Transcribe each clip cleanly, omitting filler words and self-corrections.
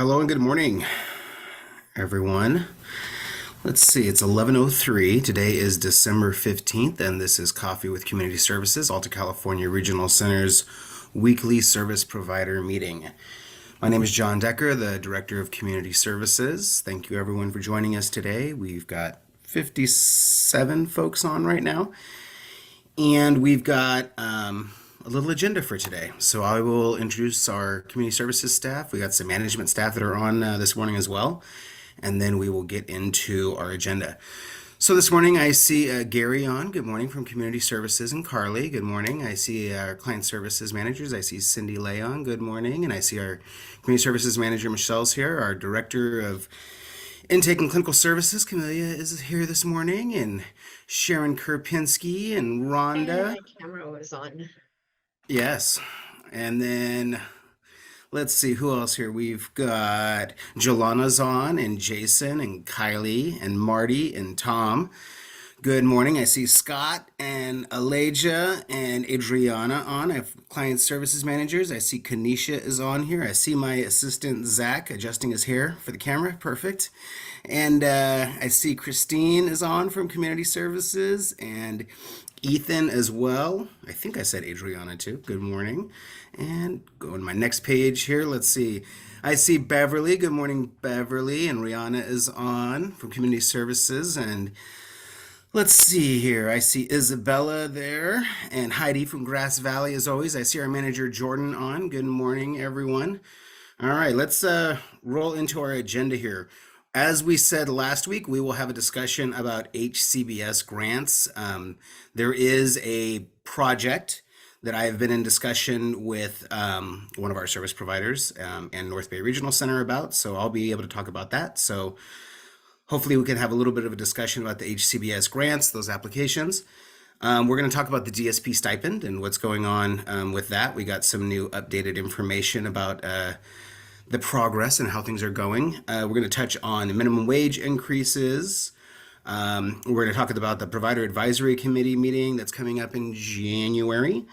Hello and good morning, everyone. Let's see, it's 11:03. Today is December 15th, and this is Coffee with Community Services, Alta California Regional Center's weekly service provider meeting. My name is John Decker, the Director of Community Services. Thank you, everyone, for joining us today. We've got 57 folks on right now, and we've got a little agenda for today. So I will introduce our community services staff. We got some management staff that are on this morning as well, and then we will get into our agenda. So this morning I see Gary on. Good morning from Community Services, and Carly. Good morning. I see our client services managers. I see Cindy Leon. Good morning. And I see our community services manager Michelle's here. Our director of intake and clinical services, Camelia, is here this morning, and Sharon Kurpinski and And Rhonda. my camera was on. Yes. And then let's see who else here. We've got Jolana's on, and Jason, and Kylie, and Marty, and Tom. Good morning. I see Scott and Aleja and Adriana on. I have client services managers. I see Kanisha is on here. I see my assistant Zach adjusting his hair for the camera. Perfect. And I see Christine is on from community services, and Ethan as well. I think I said Adriana too. Good morning. And go to my next page here. Let's see. I see Beverly. Good morning, Beverly. And Rihanna is on from community services. And let's see here. I see Isabella there and Heidi from Grass Valley as always. I see our manager Jordan on. Good morning, everyone. All right, let's roll into our agenda here. As we said last week, we will have a discussion about HCBS grants. There is a project that I have been in discussion with one of our service providers and North Bay Regional Center about, so I'll be able to talk about that. So hopefully we can have a little bit of a discussion about the HCBS grants, those applications. We're going to talk about the DSP stipend and what's going on with that. We got some new updated information about the progress and how things are going. We're going to touch on minimum wage increases. We're going to talk about the Provider Advisory Committee meeting that's coming up in January.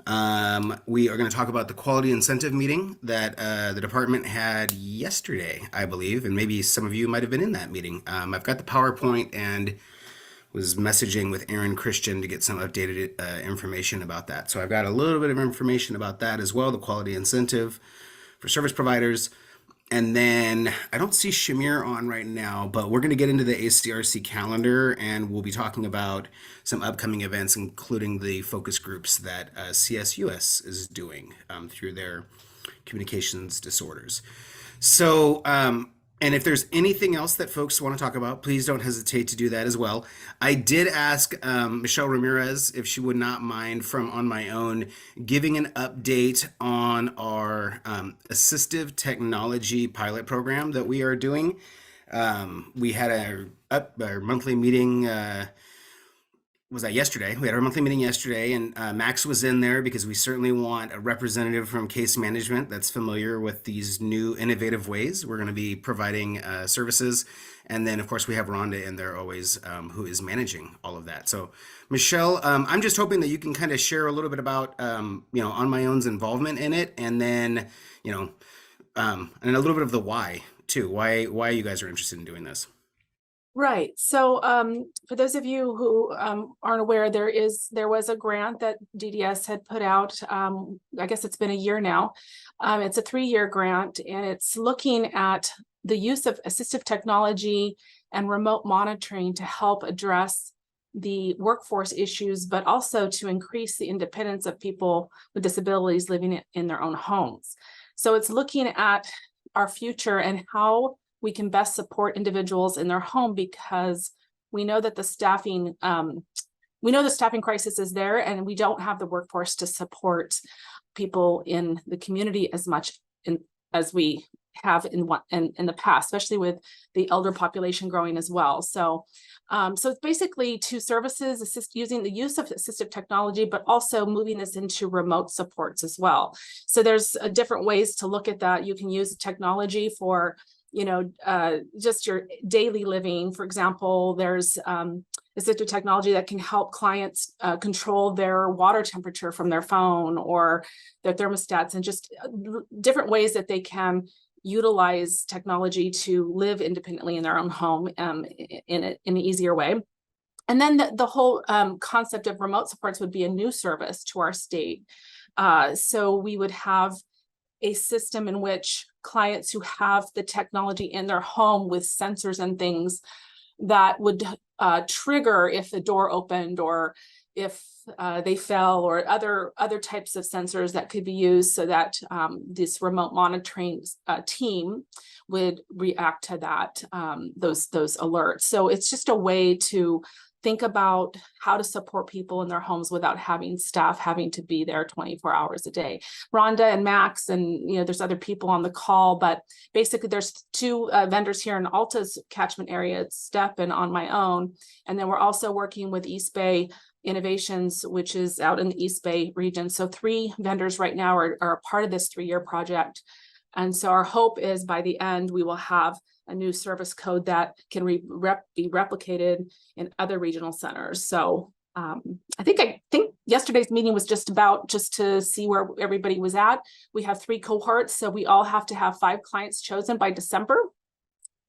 We are going to talk about the quality incentive meeting that the department had yesterday, I believe, and maybe some of you might have been in that meeting. I've got the PowerPoint and was messaging with Aaron Christian to get some updated information about that. So I've got a little bit of information about that as well, the quality incentive for service providers. And then I don't see Shamir on right now, but we're going to get into the ACRC calendar, and we'll be talking about some upcoming events, including the focus groups that CSUS is doing through their communications disorders. So, and if there's anything else that folks want to talk about, please don't hesitate to do that as well. I did ask Michelle Ramirez if she would not mind, from On My Own, giving an update on our assistive technology pilot program that we are doing. We had our monthly meeting. Was that yesterday? We had our monthly meeting yesterday, and Max was in there because we certainly want a representative from case management that's familiar with these new innovative ways we're going to be providing services. And then, of course, we have Rhonda in there always, who is managing all of that. So, Michelle, I'm just hoping that you can kind of share a little bit about, On My Own's involvement in it, and then, and a little bit of the why too. Why you guys are interested in doing this. Right. So for those of you who aren't aware, there was a grant that DDS had put out. I guess it's been a year now. It's a 3-year grant, and it's looking at the use of assistive technology and remote monitoring to help address the workforce issues, but also to increase the independence of people with disabilities living in their own homes. So it's looking at our future and how we can best support individuals in their home, because we know that the staffing crisis is there, and we don't have the workforce to support people in the community as much as we have in the past, especially with the elder population growing as well. So it's basically two services, using the use of assistive technology, but also moving this into remote supports as well. So there's different ways to look at that. You can use technology for just your daily living. For example, there's assistive technology that can help clients control their water temperature from their phone or their thermostats, and just different ways that they can utilize technology to live independently in their own home in an easier way. And then the whole concept of remote supports would be a new service to our state. So we would have a system in which clients who have the technology in their home with sensors and things that would trigger if the door opened or if they fell, or other types of sensors that could be used, so that this remote monitoring team would react to that, those alerts. So it's just a way to think about how to support people in their homes without having staff having to be there 24 hours a day. Rhonda and Max, and there's other people on the call, but basically there's two vendors here in Alta's catchment area, it's STEP and On My Own. And then we're also working with East Bay Innovations, which is out in the East Bay region. So 3 vendors right now are a part of this 3-year project. And so our hope is by the end, we will have a new service code that can be replicated in other regional centers. So I think yesterday's meeting was just to see where everybody was at. We have 3 cohorts, so we all have to have 5 clients chosen by December,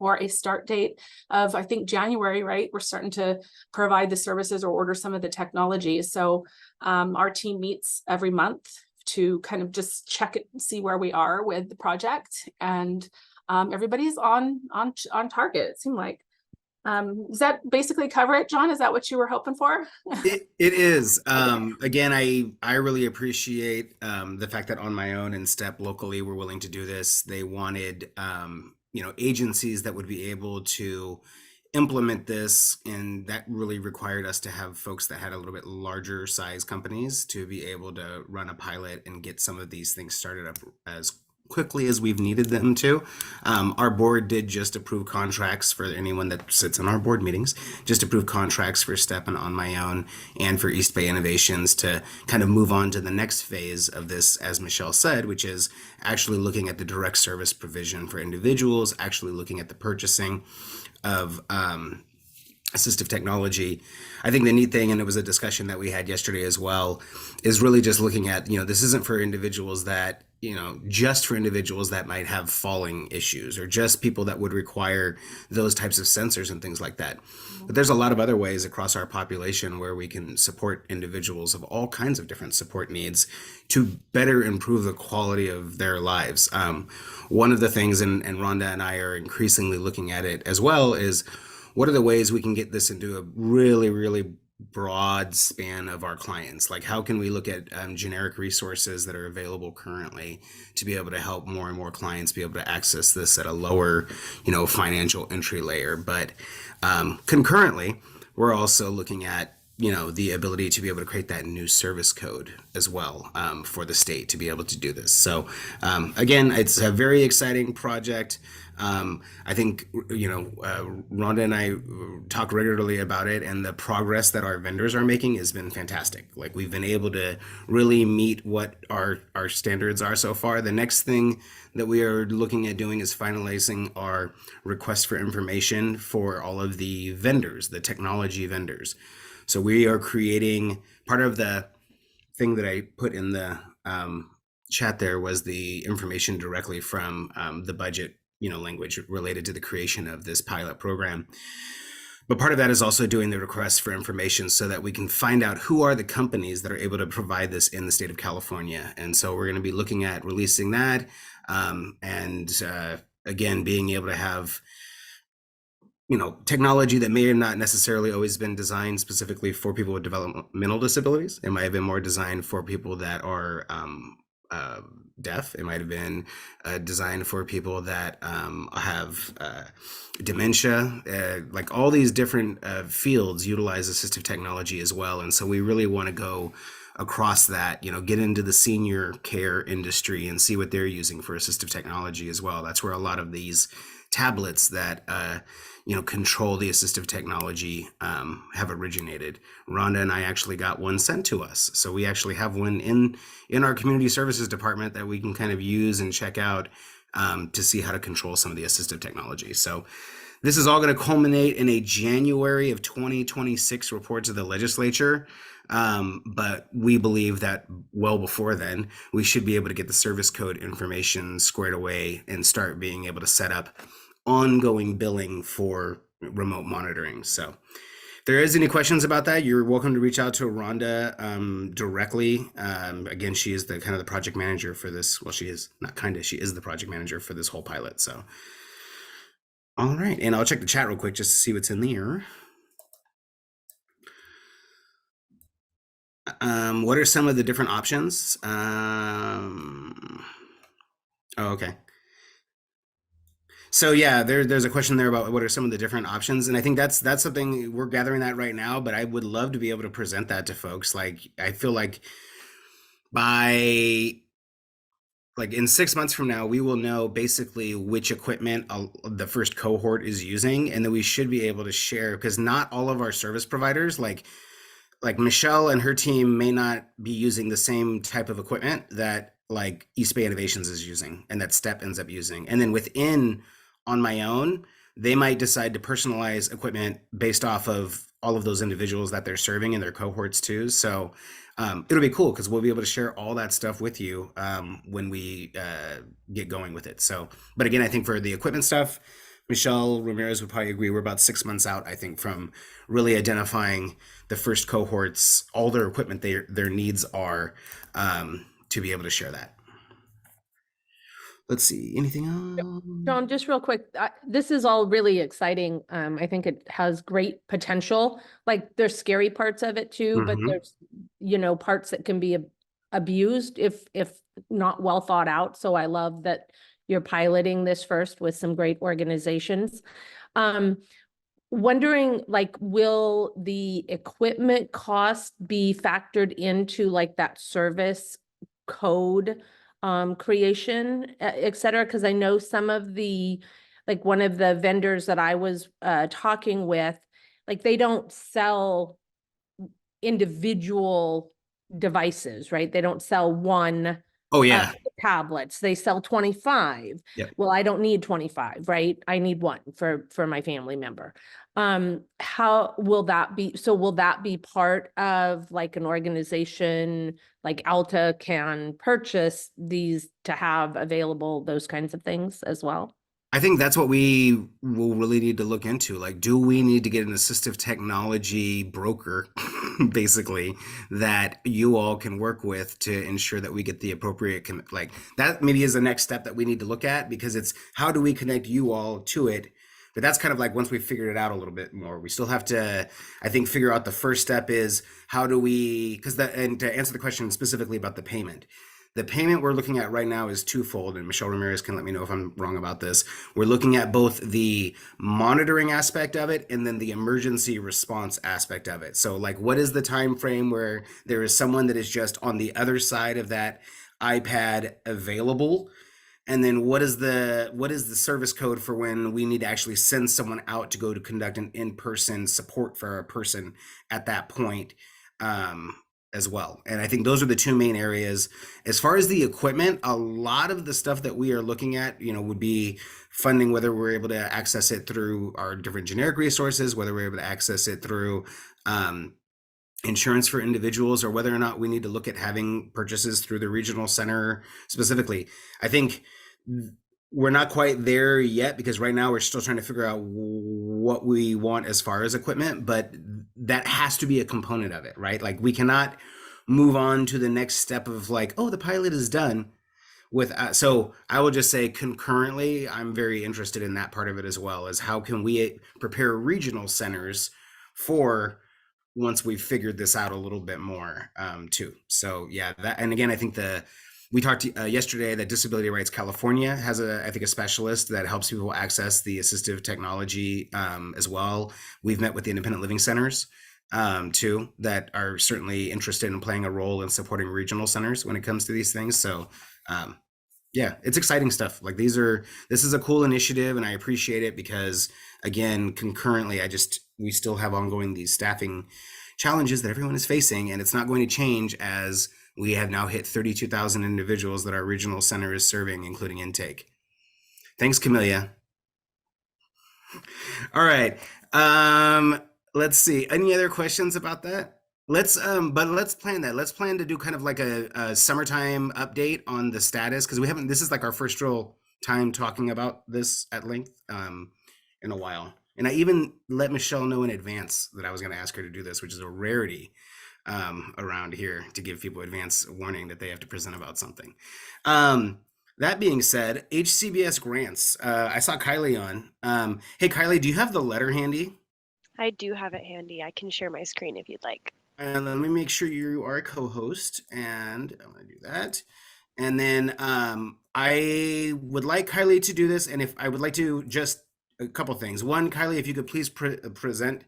or a start date of, I think, January, right? We're starting to provide the services or order some of the technology. So our team meets every month to kind of just check it, see where we are with the project, and everybody's on target, it seemed like. Does that basically cover it, John? Is that what you were hoping for? It is. Again, I really appreciate the fact that On My Own and STEP locally were willing to do this. They wanted agencies that would be able to implement this, and that really required us to have folks that had a little bit larger size companies to be able to run a pilot and get some of these things started up as quickly as we've needed them to. Our board did just approve contracts for anyone that sits in our board meetings, just approve contracts for STEP and On My Own and for East Bay Innovations to kind of move on to the next phase of this, as Michelle said, which is actually looking at the direct service provision for individuals, actually looking at the purchasing of assistive technology. I think the neat thing, and it was a discussion that we had yesterday as well, is really just looking at, this isn't for individuals that, just for individuals that might have falling issues, or just people that would require those types of sensors and things like that. But there's a lot of other ways across our population where we can support individuals of all kinds of different support needs to better improve the quality of their lives. One of the things, and Rhonda and I are increasingly looking at it as well, is what are the ways we can get this into a really, really broad span of our clients? Like, how can we look at generic resources that are available currently to be able to help more and more clients be able to access this at a lower, financial entry layer? But concurrently, we're also looking at the ability to be able to create that new service code as well for the state to be able to do this. So again, it's a very exciting project. I think, Rhonda and I talk regularly about it, and the progress that our vendors are making has been fantastic. Like, we've been able to really meet what our standards are so far. The next thing that we are looking at doing is finalizing our request for information for all of the vendors, the technology vendors. So we are creating, part of the thing that I put in the chat there was the information directly from the budget, language related to the creation of this pilot program. But part of that is also doing the request for information so that we can find out who are the companies that are able to provide this in the state of California. And so we're going to be looking at releasing that, and again, being able to have technology that may have not necessarily always been designed specifically for people with developmental disabilities. It might have been more designed for people that are deaf. It might have been designed for people that have dementia. Like, all these different fields utilize assistive technology as well. And so we really want to go across that, get into the senior care industry and see what they're using for assistive technology as well. That's where a lot of these tablets that control the assistive technology have originated. Rhonda and I actually got one sent to us, so we actually have one in our community services department that we can kind of use and check out to see how to control some of the assistive technology. So this is all going to culminate in a January of 2026 report to the legislature. But we believe that well before then, we should be able to get the service code information squared away and start being able to set up ongoing billing for remote monitoring. So if there is any questions about that, you're welcome to reach out to Rhonda directly. Again, she is the kind of the project manager for this. Well, she is not kind of, she is the project manager for this whole pilot. So, all right. And I'll check the chat real quick just to see what's in there. What are some of the different options? Oh, okay. So yeah, there's a question there about what are some of the different options, and I think that's something we're gathering that right now. But I would love to be able to present that to folks. Like I feel like by like in 6 months from now, we will know basically which equipment the first cohort is using, and then we should be able to share because not all of our service providers like Michelle and her team may not be using the same type of equipment that like East Bay Innovations is using and that Step ends up using. And then within on my own, they might decide to personalize equipment based off of all of those individuals that they're serving in their cohorts too. So it'll be cool because we'll be able to share all that stuff with you when we get going with it. So, but again, I think for the equipment stuff, Michelle Ramirez would probably agree. We're about 6 months out, I think, from really identifying the first cohorts, all their equipment, their needs are, to be able to share that. Let's see, anything John, else? just real quick, this is all really exciting. I think it has great potential. Like there's scary parts of it too, but Mhm. there's, parts that can be abused if not well thought out. So I love that you're piloting this first with some great organizations. Wondering, like, will the equipment cost be factored into like that service code creation, et cetera? Because I know some of the, like one of the vendors that I was talking with, like they don't sell individual devices, right? They don't sell one Oh yeah. tablets. They sell 25. Yep. Well, I don't need 25, right? I need one for my family member. How will that be? So will that be part of like an organization like Alta can purchase these to have available, those kinds of things as well? I think that's what we will really need to look into. Like, do we need to get an assistive technology broker, basically, that you all can work with to ensure that we get the appropriate, like, that maybe is the next step that we need to look at because it's how do we connect you all to it? But that's kind of like once we figured it out a little bit more, we still have to, I think, figure out the first step is how do we, because that, and to answer the question specifically about the payment we're looking at right now is twofold, and Michelle Ramirez can let me know if I'm wrong about this. We're looking at both the monitoring aspect of it and then the emergency response aspect of it. So, like, what is the time frame where there is someone that is just on the other side of that iPad available? And then what is the service code for when we need to actually send someone out to go to conduct an in-person support for a person at that point? As well. And I think those are the two main areas. As far as the equipment, a lot of the stuff that we are looking at, would be funding, whether we're able to access it through our different generic resources, whether we're able to access it through insurance for individuals, or whether or not we need to look at having purchases through the regional center specifically. I think we're not quite there yet because right now we're still trying to figure out what we want as far as equipment, but that has to be a component of it, right? Like we cannot move on to the next step of like, oh, the pilot is done with so I will just say concurrently I'm very interested in that part of it as well, as how can we prepare regional centers for once we've figured this out a little bit more too. So yeah, that, and again, I think we talked yesterday that Disability Rights California has I think a specialist that helps people access the assistive technology as well. We've met with the independent living centers too that are certainly interested in playing a role in supporting regional centers when it comes to these things. So yeah, it's exciting stuff. Like this is a cool initiative and I appreciate it because again, concurrently, we still have ongoing these staffing challenges that everyone is facing, and it's not going to change as we have now hit 32,000 individuals that our regional center is serving, including intake. Thanks, Camelia. All right. Let's see. Any other questions about that? But let's plan that. Let's plan to do kind of like a summertime update on the status because we haven't. This is like our first real time talking about this at length in a while. And I even let Michelle know in advance that I was going to ask her to do this, which is a rarity around here to give people advance warning that they have to present about something. That being said, HCBS grants. I saw Kylie on. Hey, Kylie, do you have the letter handy? I do have it handy. I can share my screen if you'd like. And let me make sure you are a co-host, and I'm gonna do that. And then I would like Kylie to do this, and if I would like to just a couple things. One, Kylie, if you could please present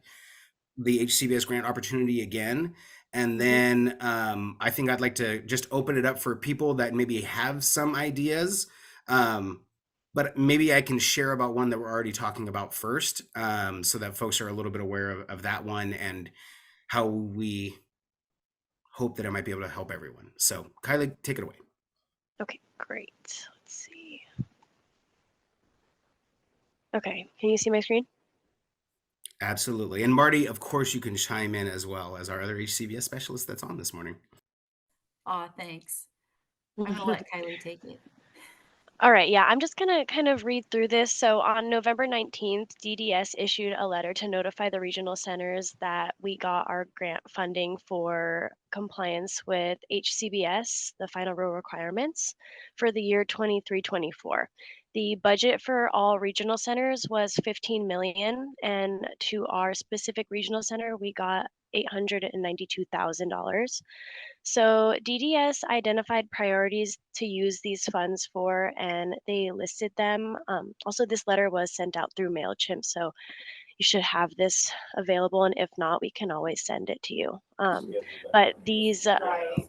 the HCBS grant opportunity again. And then I think I'd like to just open it up for people that maybe have some ideas. But maybe I can share about one that we're already talking about first, so that folks are a little bit aware of that one and how we hope that it might be able to help everyone. So Kylie, take it away. Okay, great. Let's see. Okay, can you see my screen? Absolutely. And Marty, of course, you can chime in as well as our other HCBS specialist that's on this morning. Aw, thanks. I'm gonna let Kylie take it. All right, yeah, I'm just gonna kind of read through this. So on November 19th, DDS issued a letter to notify the regional centers that we got our grant funding for compliance with HCBS, the final rule requirements, for the year 23-24. The budget for all regional centers was 15 million, and to our specific regional center, we got $892,000. So DDS identified priorities to use these funds for, and they listed them. Also, this letter was sent out through MailChimp, so you should have this available, and if not, we can always send it to you. But these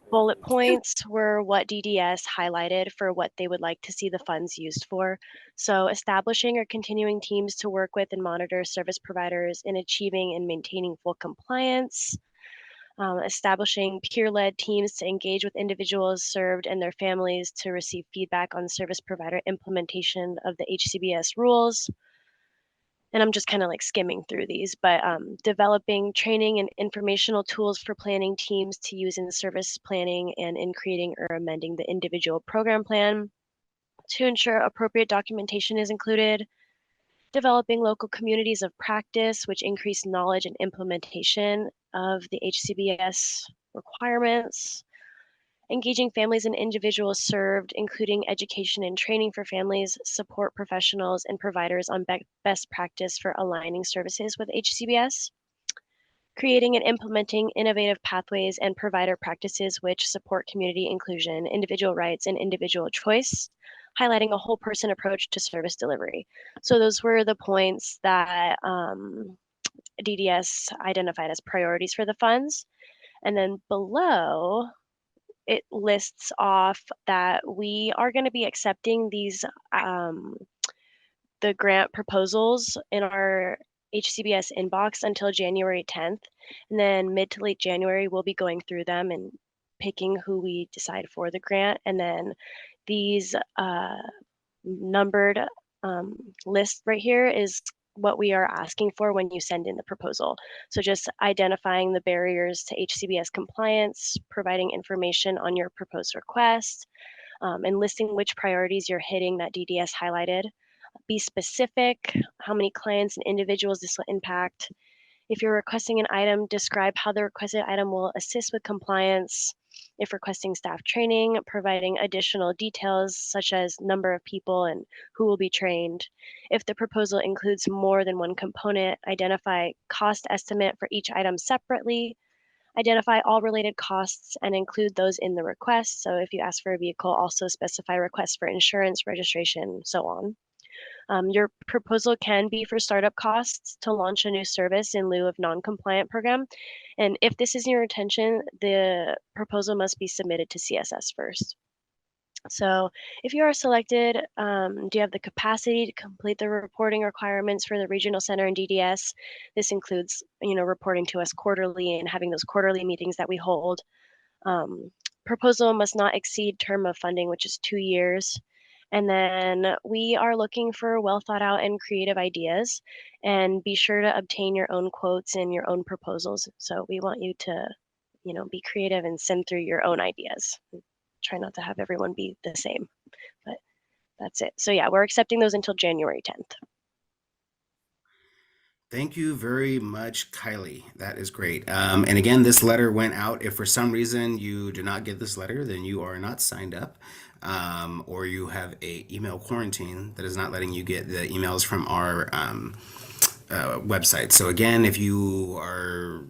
bullet points were what DDS highlighted for what they would like to see the funds used for. So establishing or continuing teams to work with and monitor service providers in achieving and maintaining full compliance, establishing peer-led teams to engage with individuals served and their families to receive feedback on service provider implementation of the HCBS rules. And I'm just kind of like skimming through these, but developing training and informational tools for planning teams to use in service planning and in creating or amending the individual program plan to ensure appropriate documentation is included, developing local communities of practice, which increase knowledge and implementation of the HCBS requirements, engaging families and individuals served, including education and training for families, support professionals, and providers on best practice for aligning services with HCBS, creating and implementing innovative pathways and provider practices which support community inclusion, individual rights, and individual choice, highlighting a whole person approach to service delivery. So those were the points that DDS identified as priorities for the funds. And then below, it lists off that we are going to be accepting these the grant proposals in our HCBS inbox until January 10th. And then mid to late January, we'll be going through them and picking who we decide for the grant. And then these numbered list right here is what we are asking for when you send in the proposal. So just identifying the barriers to HCBS compliance, providing information on your proposed request, and listing which priorities you're hitting that DDS highlighted. Be specific, how many clients and individuals this will impact. If you're requesting an item, describe how the requested item will assist with compliance. If requesting staff training, providing additional details such as number of people and who will be trained. If the proposal includes more than one component, identify cost estimate for each item separately. Identify all related costs and include those in the request. So if you ask for a vehicle, also specify requests for insurance, registration, so on. Your proposal can be for startup costs to launch a new service in lieu of non-compliant program. And if this is your intention, the proposal must be submitted to CSS first. So if you are selected, do you have the capacity to complete the reporting requirements for the regional center and DDS? This includes, reporting to us quarterly and having those quarterly meetings that we hold. Proposal must not exceed term of funding, which is 2 years. And then we are looking for well thought out and creative ideas, and be sure to obtain your own quotes and your own proposals. So we want you to be creative and send through your own ideas. Try not to have everyone be the same, but that's it. So yeah, we're accepting those until January 10th. Thank you very much, Kylie. That is great. And again, this letter went out. If for some reason you do not get this letter, then you are not signed up, or you have a email quarantine that is not letting you get the emails from our website. So again, if you are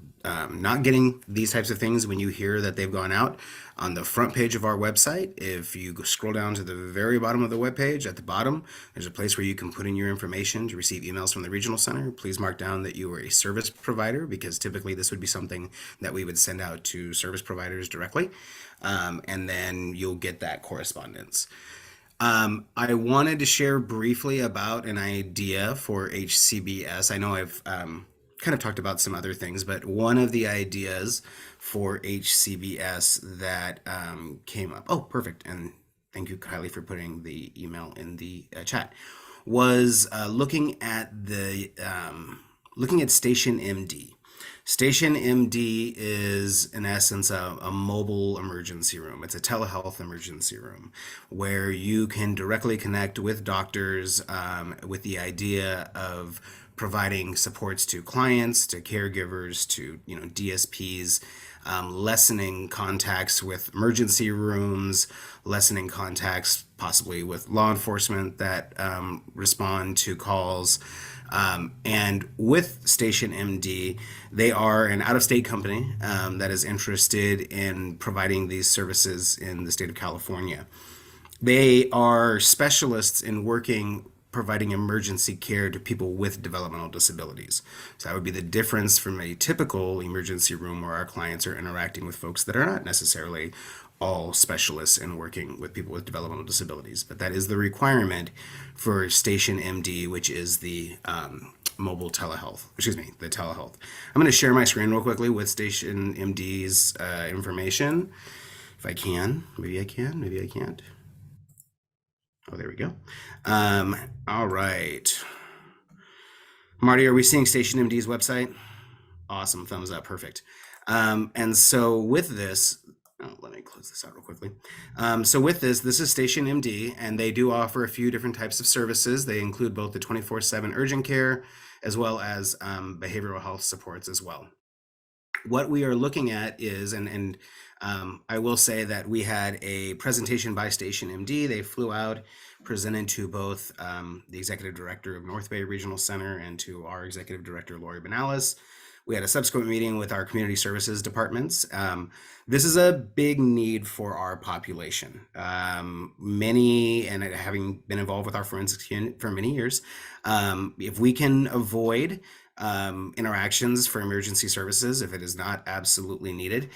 not getting these types of things when you hear that they've gone out, on the front page of our website, if you scroll down to the very bottom of the webpage, at the bottom, there's a place where you can put in your information to receive emails from the regional center. Please mark down that you are a service provider, because typically this would be something that we would send out to service providers directly, and then you'll get that correspondence. I wanted to share briefly about an idea for HCBS. I know I've kind of talked about some other things, but one of the ideas for HCBS that came up, oh, perfect, and thank you, Kylie, for putting the email in the chat, was looking at Station MD. Station MD is, in essence, a mobile emergency room. It's a telehealth emergency room where you can directly connect with doctors, with the idea of providing supports to clients, to caregivers, to DSPs, lessening contacts with emergency rooms, lessening contacts possibly with law enforcement that respond to calls. And with Station MD, they are an out-of-state company that is interested in providing these services in the state of California. They are specialists in providing emergency care to people with developmental disabilities. So that would be the difference from a typical emergency room where our clients are interacting with folks that are not necessarily all specialists in working with people with developmental disabilities. But that is the requirement for Station MD, which is the mobile telehealth, the telehealth. I'm going to share my screen real quickly with Station MD's information. If I can, maybe I can, maybe I can't. Oh, there we go. All right. Marty, are we seeing Station MD's website? Awesome, thumbs up, perfect. And so with this, let me close this out real quickly. So with this is Station MD, and they do offer a few different types of services. They include both the 24/7 urgent care as well as behavioral health supports as well. What we are looking at is, and I will say that we had a presentation by Station MD. They flew out, presented to both the executive director of North Bay Regional Center and to our executive director, Lori Benalis. We had a subsequent meeting with our community services departments. This is a big need for our population. Many, and having been involved with our forensics unit for many years, if we can avoid interactions for emergency services, if it is not absolutely needed,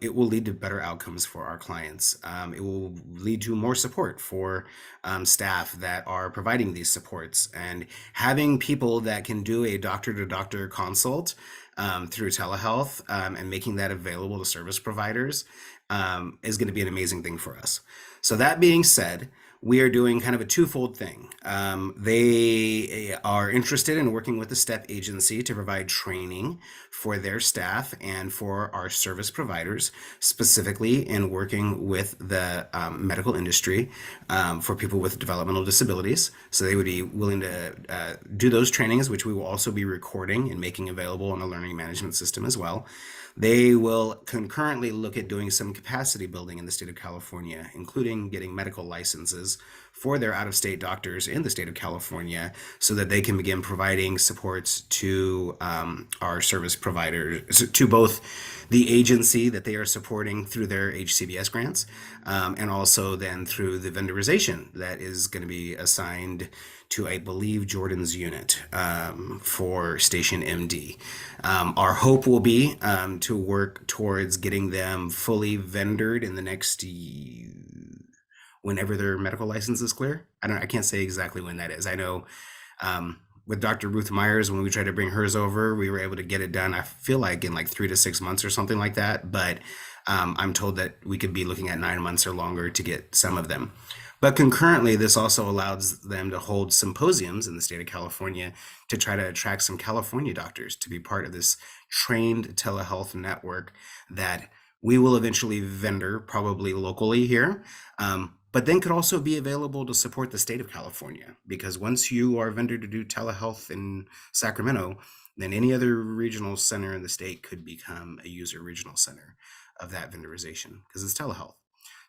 it will lead to better outcomes for our clients. It will lead to more support for staff that are providing these supports, and having people that can do a doctor-to-doctor consult through telehealth and making that available to service providers is going to be an amazing thing for us. So that being said, we are doing kind of a twofold thing. They are interested in working with the STEP agency to provide training for their staff and for our service providers, specifically in working with the medical industry for people with developmental disabilities. So they would be willing to do those trainings, which we will also be recording and making available on the learning management system as well. They will concurrently look at doing some capacity building in the state of California, including getting medical licenses for their out-of-state doctors in the state of California so that they can begin providing supports to our service providers, to both the agency that they are supporting through their HCBS grants, and also then through the vendorization that is going to be assigned to, I believe, Jordan's unit for Station MD. Our hope will be to work towards getting them fully vendored in the next whenever their medical license is clear. I can't say exactly when that is. I know with Dr. Ruth Myers, when we tried to bring hers over, we were able to get it done, I feel like in like 3 to 6 months or something like that. But I'm told that we could be looking at 9 months or longer to get some of them. But concurrently, this also allows them to hold symposiums in the state of California to try to attract some California doctors to be part of this trained telehealth network that we will eventually vendor, probably locally here, but then could also be available to support the state of California. Because once you are a vendor to do telehealth in Sacramento, then any other regional center in the state could become a user regional center of that vendorization because it's telehealth.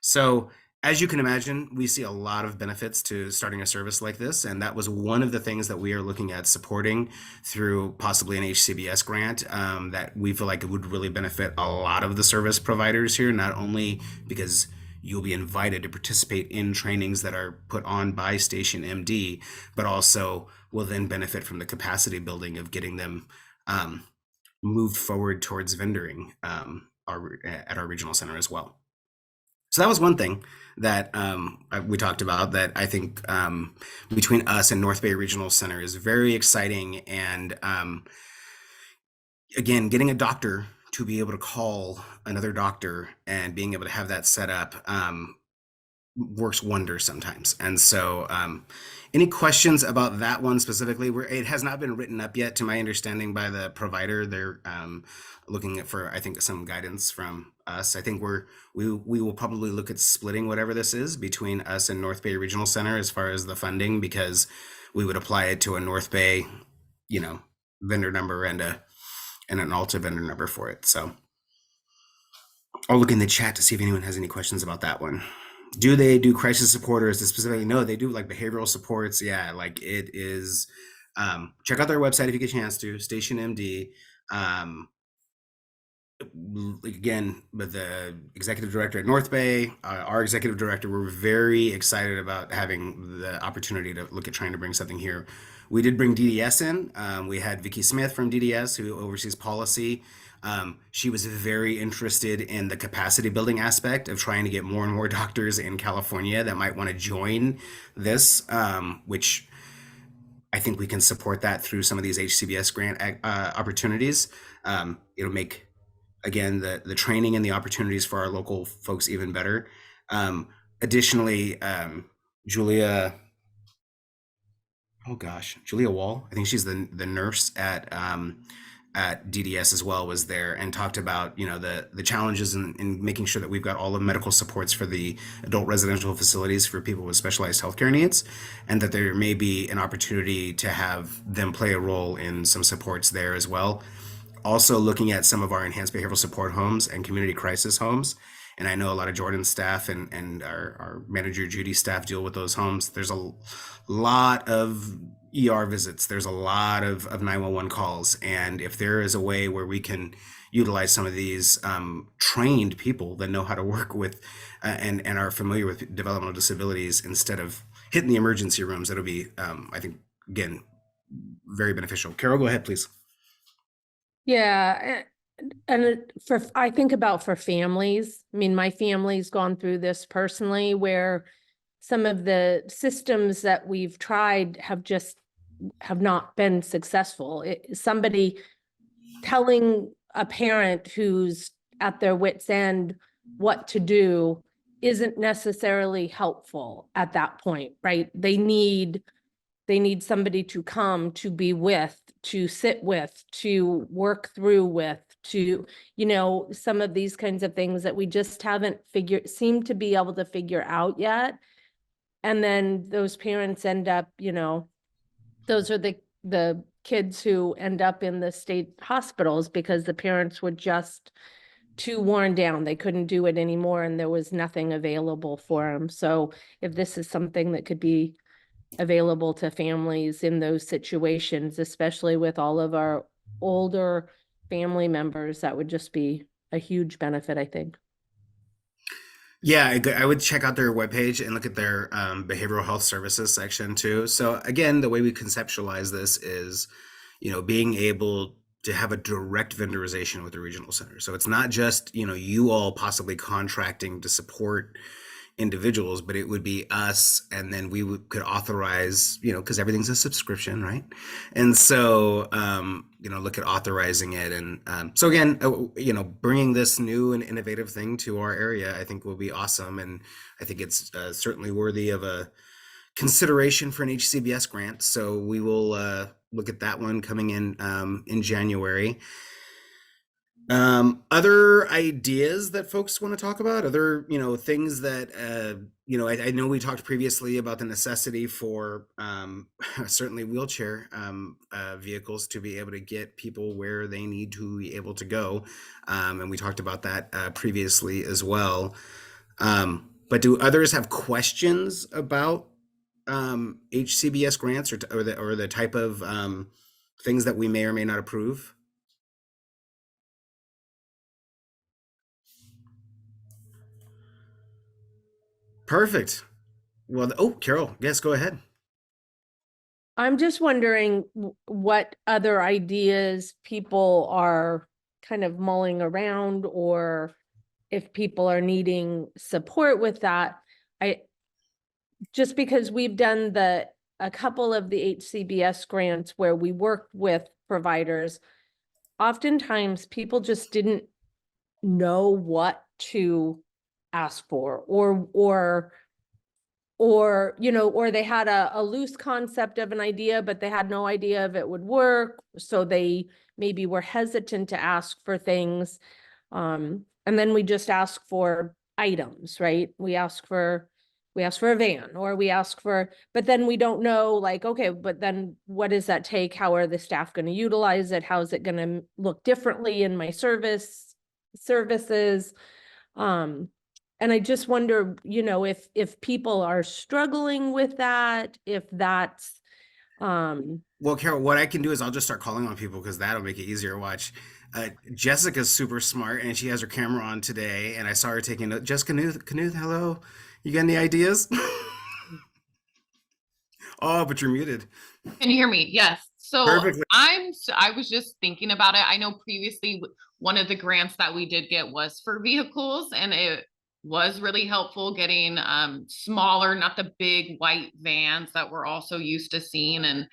So as you can imagine, we see a lot of benefits to starting a service like this, and that was one of the things that we are looking at supporting through possibly an HCBS grant that we feel like it would really benefit a lot of the service providers here, not only because you'll be invited to participate in trainings that are put on by Station MD, but also will then benefit from the capacity building of getting them moved forward towards vendoring at our regional center as well. So that was one thing that we talked about that I think between us and North Bay Regional Center is very exciting. And again, getting a doctor to be able to call another doctor and being able to have that set up works wonders sometimes. And so any questions about that one specifically? It has not been written up yet, to my understanding, by the provider. They're looking for, I think, some guidance from us. I think we will probably look at splitting whatever this is between us and North Bay Regional Center as far as the funding, because we would apply it to a North Bay, vendor number and an Alta vendor number for it. So I'll look in the chat to see if anyone has any questions about that one. Do they do crisis support, or is it specifically? No, they do like behavioral supports. Yeah, like it is. Check out their website if you get a chance to, Station MD. Again, with the executive director at North Bay, our executive director, we're very excited about having the opportunity to look at trying to bring something here. We did bring DDS in. We had Vicki Smith from DDS, who oversees policy. She was very interested in the capacity building aspect of trying to get more and more doctors in California that might want to join this, which I think we can support that through some of these HCBS grant opportunities. It'll make, again, the training and the opportunities for our local folks even better. Additionally, Julia Wall, I think she's the nurse at DDS as well, was there and talked about the challenges in making sure that we've got all the medical supports for the adult residential facilities for people with specialized healthcare needs, and that there may be an opportunity to have them play a role in some supports there as well. Also looking at some of our enhanced behavioral support homes and community crisis homes. And I know a lot of Jordan's staff and our manager Judy's staff deal with those homes. There's a lot of ER visits. There's a lot of 911 calls. And if there is a way where we can utilize some of these trained people that know how to work with and are familiar with developmental disabilities instead of hitting the emergency rooms, that'll be, I think, again, very beneficial. Carol, go ahead, please. Yeah, I think about for families. I mean, my family's gone through this personally, where some of the systems that we've tried have not been successful. Somebody telling a parent who's at their wit's end what to do isn't necessarily helpful at that point, right? They need somebody to come, to be with, to sit with, to work through with, to, some of these kinds of things that we just haven't seem to be able to figure out yet. And then those parents end up, those are the kids who end up in the state hospitals because the parents were just too worn down. They couldn't do it anymore and there was nothing available for them. So if this is something that could be available to families in those situations, especially with all of our older family members, that would just be a huge benefit, I think. Yeah, I would check out their webpage and look at their behavioral health services section too. So again, the way we conceptualize this is, being able to have a direct vendorization with the regional center. So it's not just, you all possibly contracting to support individuals, but it would be us, and then could authorize, because everything's a subscription, right? And so, look at authorizing it. And so again, bringing this new and innovative thing to our area, I think will be awesome. And I think it's certainly worthy of a consideration for an HCBS grant. So we will look at that one coming in January. Other ideas that folks want to talk about, other, things that, I know we talked previously about the necessity for certainly wheelchair vehicles to be able to get people where they need to be able to go. And we talked about that previously as well. But do others have questions about HCBS grants or the type of things that we may or may not approve? Perfect. Well, Carol, yes, go ahead. I'm just wondering what other ideas people are kind of mulling around, or if people are needing support with that. Just because we've done a couple of the HCBS grants where we work with providers, oftentimes people just didn't know what to ask for, or they had a loose concept of an idea, but they had no idea if it would work. So they maybe were hesitant to ask for things. And then we just ask for items, right? We ask for a van, or but then we don't know, like, okay, but then what does that take? How are the staff going to utilize it? How is it going to look differently in my services? And I just wonder, if people are struggling with that, if that's, Well, Carol, what I can do is I'll just start calling on people, because that'll make it easier. Watch. Jessica's super smart, and she has her camera on today, and I saw her taking notes. Jessica Knuth, hello. You got any ideas? Oh, but you're muted. Can you hear me? Yes. So Perfectly. I was just thinking about it. I know previously one of the grants that we did get was for vehicles, and it was really helpful getting smaller, not the big white vans that we're also used to seeing. And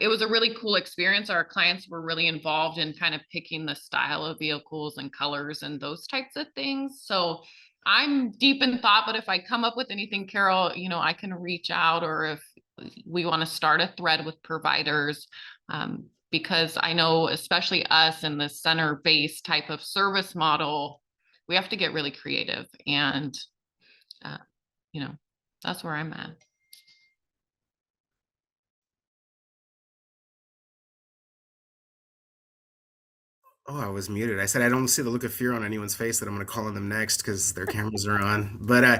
it was a really cool experience. Our clients were really involved in kind of picking the style of vehicles and colors and those types of things. So I'm deep in thought, but if I come up with anything, Carol, I can reach out, or if we want to start a thread with providers, because I know, especially us in the center-based type of service model, we have to get really creative, and that's where I'm at. Oh, I was muted. I said I don't see the look of fear on anyone's face that I'm going to call on them next because their cameras are on. But I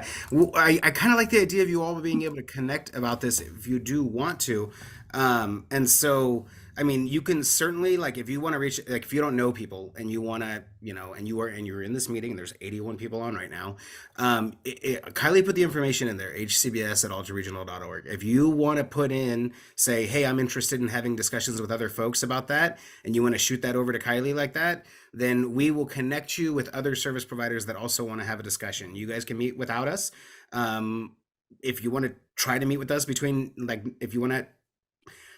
kind of like the idea of you all being able to connect about this if you do want to. And so, I mean, you can certainly, like, if you want to reach, like, if you don't know people and you want to, and you're in this meeting and there's 81 people on right now, Kylie put the information in there, hcbs@altaregional.org. If you want to put in, say, hey, I'm interested in having discussions with other folks about that, and you want to shoot that over to Kylie like that, then we will connect you with other service providers that also want to have a discussion. You guys can meet without us. If you want to try to meet with us if you want to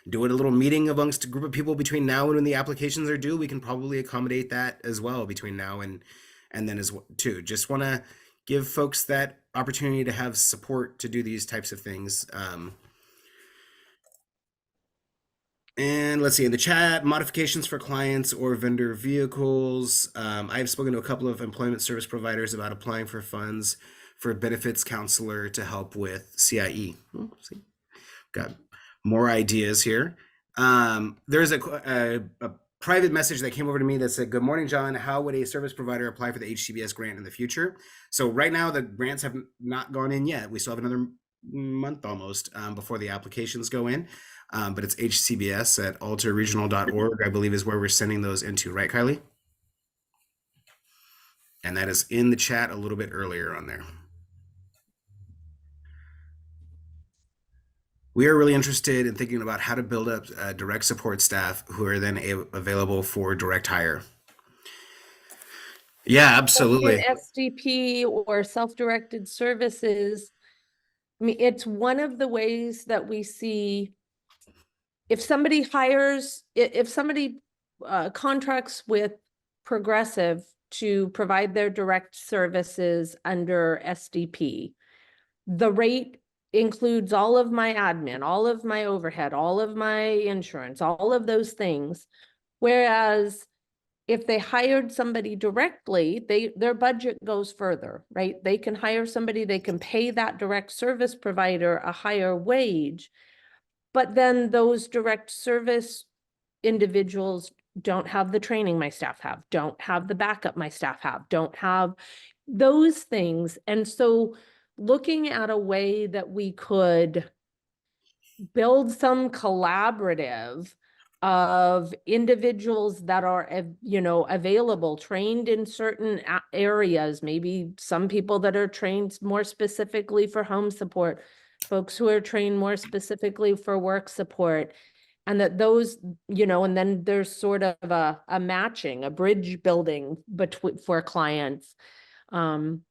do it a little meeting amongst a group of people between now and when the applications are due, we can probably accommodate that as well between now and then as well too. Just want to give folks that opportunity to have support to do these types of things. And let's see, in the chat, modifications for clients or vendor vehicles. I've spoken to a couple of employment service providers about applying for funds for a benefits counselor to help with CIE. Oh, see, got more ideas here. There's a private message that came over to me that said, "Good morning, John. How would a service provider apply for the HCBS grant in the future?" So right now, the grants have not gone in yet. We still have another month almost before the applications go in. But it's hcbs@altaregional.org, I believe, is where we're sending those into, right, Kylie? And that is in the chat a little bit earlier on there. We are really interested in thinking about how to build up direct support staff who are then available for direct hire. Yeah, In absolutely. SDP or self-directed services, I mean, it's one of the ways that we see if somebody hires, if somebody contracts with Progressive to provide their direct services under SDP, the rate includes all of my admin, all of my overhead, all of my insurance, all of those things. Whereas if they hired somebody directly, their budget goes further, right? They can hire somebody, they can pay that direct service provider a higher wage. But then those direct service individuals don't have the training my staff have, don't have the backup my staff have, don't have those things. And so looking at a way that we could build some collaborative of individuals that are, available, trained in certain areas, maybe some people that are trained more specifically for home support, folks who are trained more specifically for work support, and that those, and then there's sort of a matching, a bridge building between for clients. I'm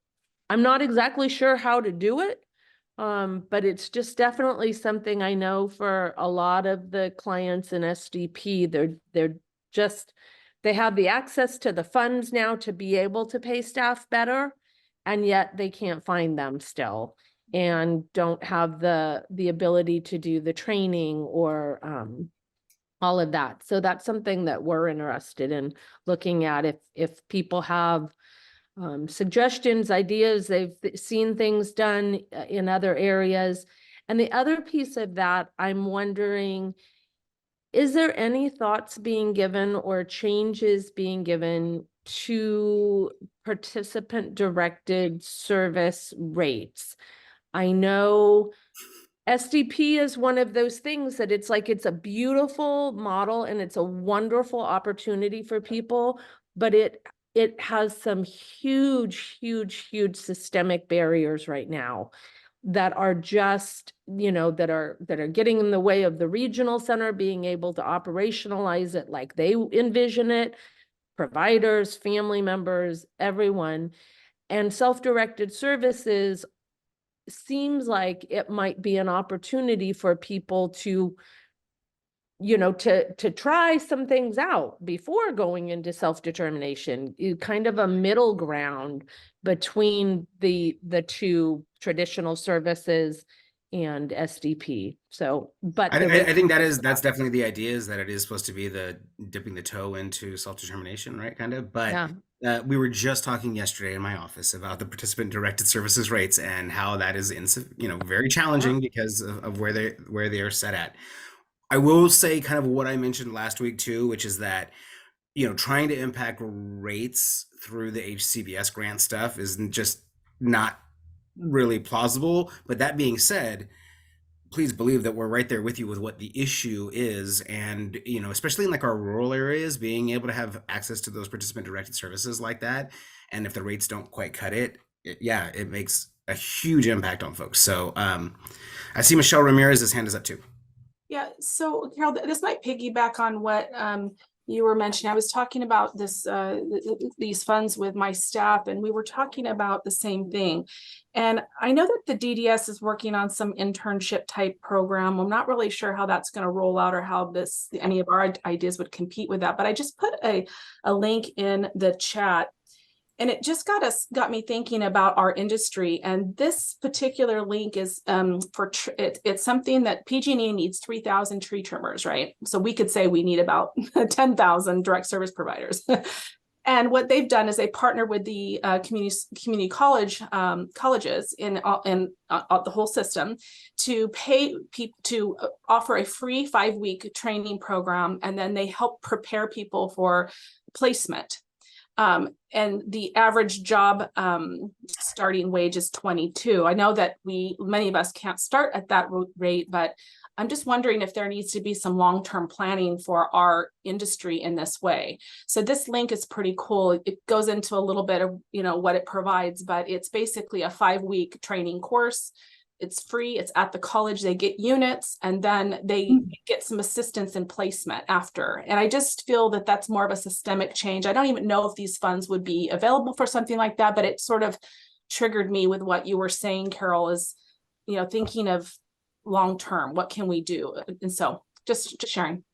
not exactly sure how to do it. But it's just definitely something I know for a lot of the clients in SDP, they have the access to the funds now to be able to pay staff better, and yet they can't find them still and don't have the ability to do the training or all of that. So that's something that we're interested in looking at if people have suggestions, ideas, they've seen things done in other areas. And the other piece of that, I'm wondering, is there any thoughts being given or changes being given to participant directed service rates? I know SDP is one of those things that it's a beautiful model and it's a wonderful opportunity for people, but it has some huge, huge, huge systemic barriers right now that are just, that are getting in the way of the regional center being able to operationalize it like they envision it, providers, family members, everyone. And self-directed services seems like it might be an opportunity for people to to try some things out before going into self-determination, kind of a middle ground between the two traditional services and SDP. So, but I think that's definitely the idea, is that it is supposed to be the dipping the toe into self-determination, right? Kind of. But we were just talking yesterday in my office about the participant directed services rates and how that is very challenging because of where they are set at. I will say kind of what I mentioned last week too, which is that, trying to impact rates through the HCBS grant stuff is just not really plausible. But that being said, please believe that we're right there with you with what the issue is. And, especially in like our rural areas, being able to have access to those participant directed services like that. And if the rates don't quite cut it, it makes a huge impact on folks. So I see Michelle Ramirez's hand is up too. Yeah, so Carol, this might piggyback on what you were mentioning. I was talking about this these funds with my staff, and we were talking about the same thing. And I know that the DDS is working on some internship type program. I'm not really sure how that's going to roll out or how any of our ideas would compete with that. But I just put a link in the chat. And it just got me thinking about our industry. And this particular link is it's something that PG&E needs 3,000 tree trimmers, right? So we could say we need about 10,000 direct service providers. And what they've done is they partner with the community colleges in the whole system to pay people to offer a free 5-week training program, and then they help prepare people for placement. And the average job starting wage is 22. I know that many of us can't start at that rate, but I'm just wondering if there needs to be some long-term planning for our industry in this way. So this link is pretty cool. It goes into a little bit of what it provides, but it's basically a 5-week training course. it's free, it's at the college, they get units, and then they get some assistance in placement after. And I just feel that that's more of a systemic change. I don't even know if these funds would be available for something like that, but it sort of triggered me with what you were saying, Carol, is, you know, thinking of long-term, what can we do? And so just sharing.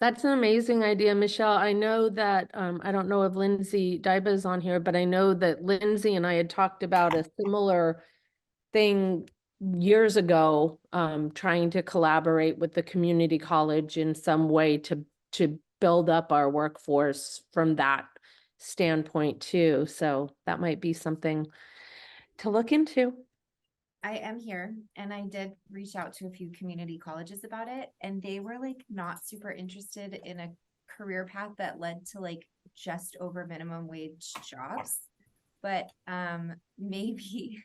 That's an amazing idea, Michelle. I know that, I don't know if Lindsay Dyba is on here, but I know that Lindsay and I had talked about a similar thing years ago, trying to collaborate with the community college in some way to build up our workforce from that standpoint too. So that might be something to look into. I am here and I did reach out to a few community colleges about it, and they were like not super interested in a career path that led to like just over minimum wage jobs. But maybe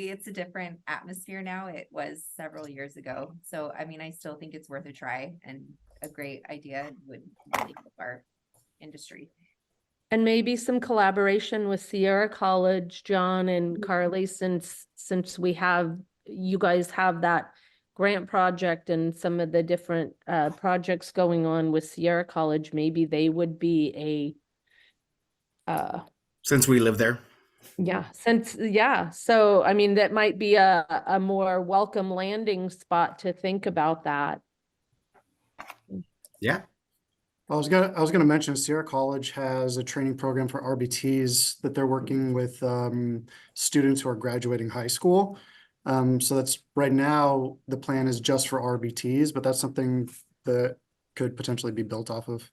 it's a different atmosphere now. It was several years ago. So I mean, I still think it's worth a try and a great idea would really help our industry. And maybe some collaboration with Sierra College, John and Carly, since we have, you guys have that grant project and some of the different projects going on with Sierra College, maybe they would be Since we live there. So I mean, that might be a more welcome landing spot to think about that. Yeah. I was gonna mention Sierra College has a training program for RBTs that they're working with students who are graduating high school. So that's right now the plan is just for RBTs, but that's something that could potentially be built off of.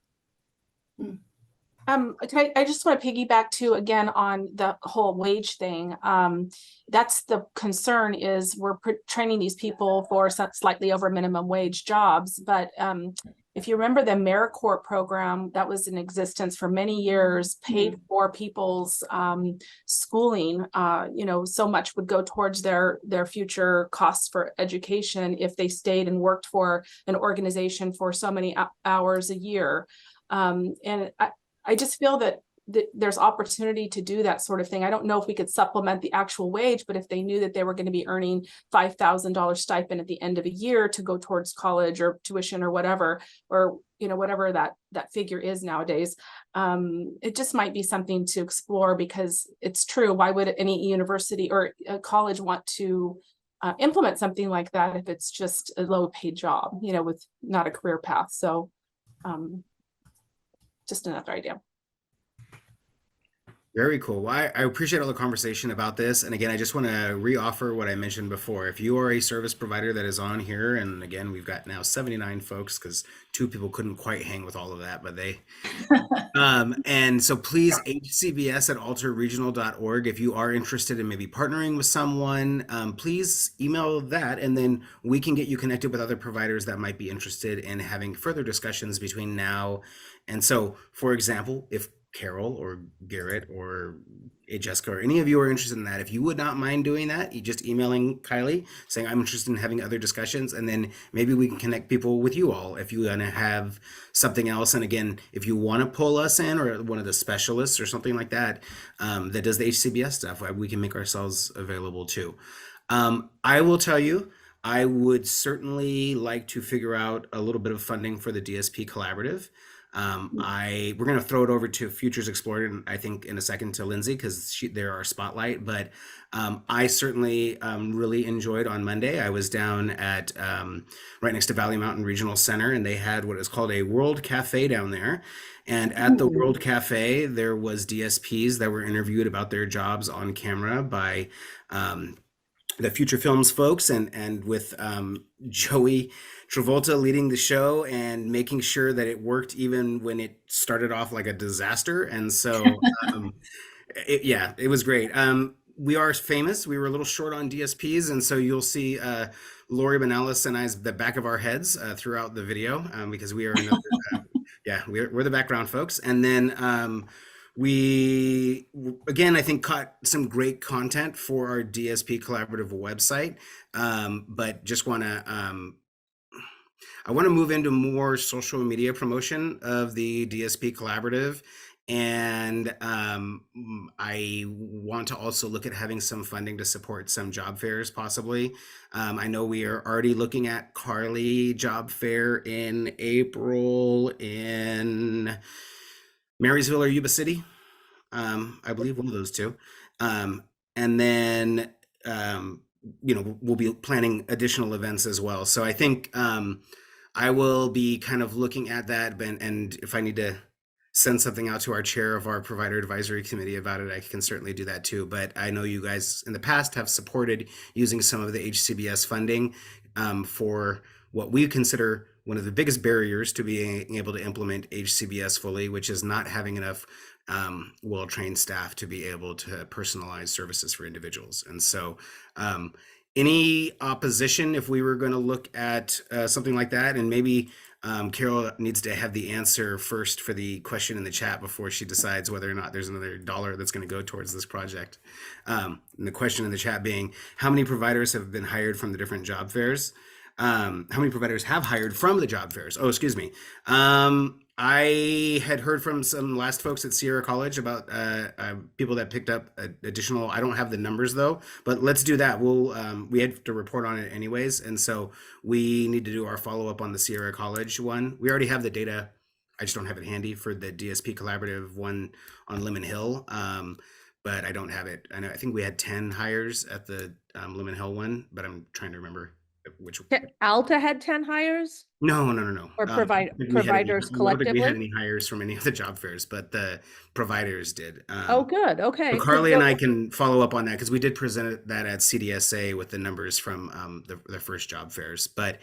I just want to piggyback too, again, on the whole wage thing. That's the concern, is we're training these people for slightly over minimum wage jobs. But if you remember the AmeriCorps program that was in existence for many years, paid for people's schooling, you know, so much would go towards their future costs for education if they stayed and worked for an organization for so many hours a year. And I just feel that there's opportunity to do that sort of thing. I don't know if we could supplement the actual wage, but if they knew that they were going to be earning $5,000 stipend at the end of a year to go towards college or tuition or whatever, or, you know, whatever that figure is nowadays, it just might be something to explore, because it's true. Why would any university or a college want to implement something like that if it's just a low paid job, you know, with not a career path? So just another idea. Very cool. Well, I appreciate all the conversation about this. And again, I just want to reoffer what I mentioned before. If you are a service provider that is on here, and again, we've got now 79 folks because 2 people couldn't quite hang with all of that, but they, and so please, hcbs@alterregional.org. If you are interested in maybe partnering with someone, please email that, and then we can get you connected with other providers that might be interested in having further discussions between now. And so, for example, if Carol or Garrett or Jessica or any of you are interested in that, if you would not mind doing that, you just emailing Kylie saying I'm interested in having other discussions, and then maybe we can connect people with you all if you want to have something else. And again, if you want to pull us in, or one of the specialists or something like that, that does the HCBS stuff, we can make ourselves available too. I will tell you, I would certainly like to figure out a little bit of funding for the DSP Collaborative. We're going to throw it over to Futures Explored, and I think in a second to Lindsay, because they're our spotlight. But I certainly really enjoyed on Monday. I was down at right next to Valley Mountain Regional Center, and they had what is called a World Cafe down there. And at the World Cafe, there was DSPs that were interviewed about their jobs on camera by the Future Films folks, and with Joey Travolta leading the show and making sure that it worked even when it started off like a disaster. And so, it was great. We are famous. We were a little short on DSPs, and so you'll see Lori Benalis and I's the back of our heads throughout the video, because we are another, we're the background folks. And then we, again, I think caught some great content for our DSP Collaborative website, but just want to, I want to move into more social media promotion of the DSP Collaborative. And I want to also look at having some funding to support some job fairs, possibly. I know we are already looking at Carly Job Fair in April in Marysville or Yuba City. I believe one of those two. And then, we'll be planning additional events as well. So I think I will be kind of looking at that, and if I need to send something out to our chair of our provider advisory committee about it, I can certainly do that too. But I know you guys in the past have supported using some of the HCBS funding for what we consider one of the biggest barriers to being able to implement HCBS fully, which is not having enough well-trained staff to be able to personalize services for individuals. And so any opposition if we were going to look at something like that, and maybe Carol needs to have the answer first for the question in the chat before she decides whether or not there's another dollar that's going to go towards this project. And the question in the chat being, how many providers have been hired from the different job fairs? How many providers have hired from the job fairs? Oh, excuse me. I had heard from some last folks at Sierra College about people that picked up additional. I don't have the numbers though, but let's do that. We had to report on it anyways, and so we need to do our follow up on the Sierra College one. We already have the data. I just don't have it handy for the DSP Collaborative one on Lemon Hill, but I don't have it. I think we had 10 hires at the Lemon Hill one, but I'm trying to remember which. Alta had 10 hires? No. Or I don't think we had providers I don't think we had collectively? any hires from any of the job fairs, but the providers did. Oh, good, okay. So 'Cause Carly and the- I can follow up on that because we did present that at CDSA with the numbers from the first job fairs. But